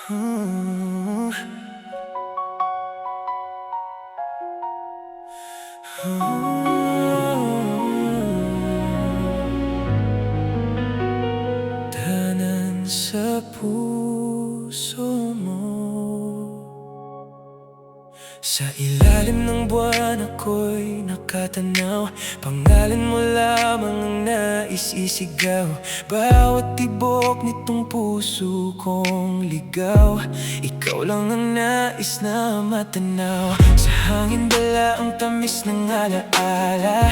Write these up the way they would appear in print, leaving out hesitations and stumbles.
Hmm. Tanan sa puso mo. Sa ilalim ng buwan ako'y nakatanaw. Pangalan mo lamang ang nais isigaw. Bawat tibok nitong puso kong ligaw, ikaw lang ang nais na matanaw. Sa hangin dala ang tamis ng alaala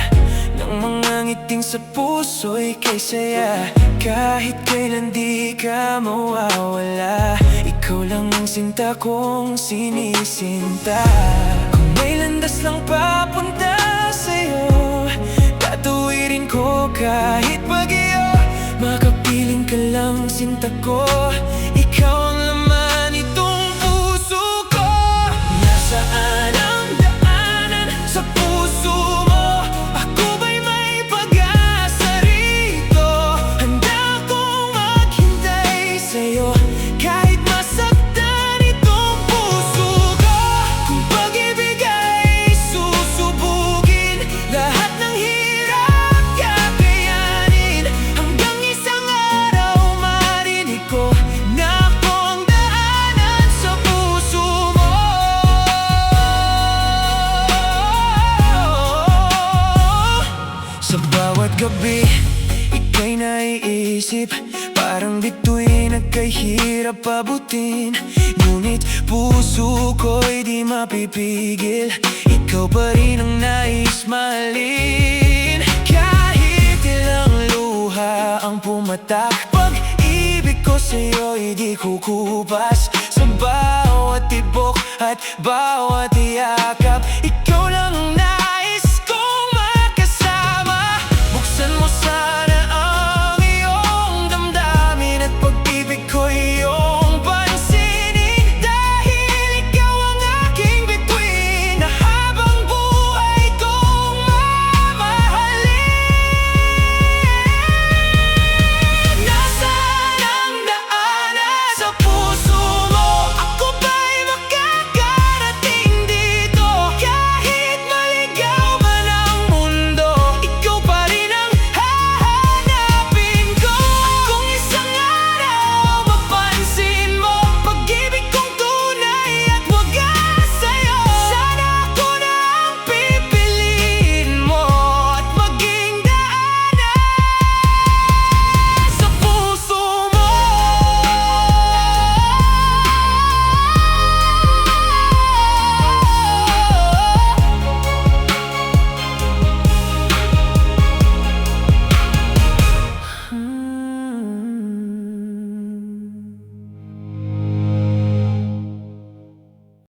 ng mga ngiting sa puso'y kay saya. Kahit kailan di ka mawawala, ikaw lang ang sinta kong sinisinta. Kung may landas lang papunta sa'yo, tatuwirin ko kahit bagyo. Makapiling ka lang sinta ko, ikaw ang laman itong puso ko. Nasaan ang daanan sa puso mo? Ako ba'y may pag-asa rito? Handa akong maghintay sa'yo kahit masaktan itong puso ko. Kung pag-ibig ay susubugin, lahat ng hirap kakayanin. Hanggang isang araw marinig ko na ako ang daanan sa puso mo. Sa bawat gabi, ika'y naiisip, parang bituin nagkahirap abutin. Ngunit puso ko'y di mapipigil, ikaw pa rin ang nais mahalin. Kahit ilang luha ang pumatak, pag-ibig ko sa'yo'y di kukupas. Sa bawat tibok at bawat yakap, ikaw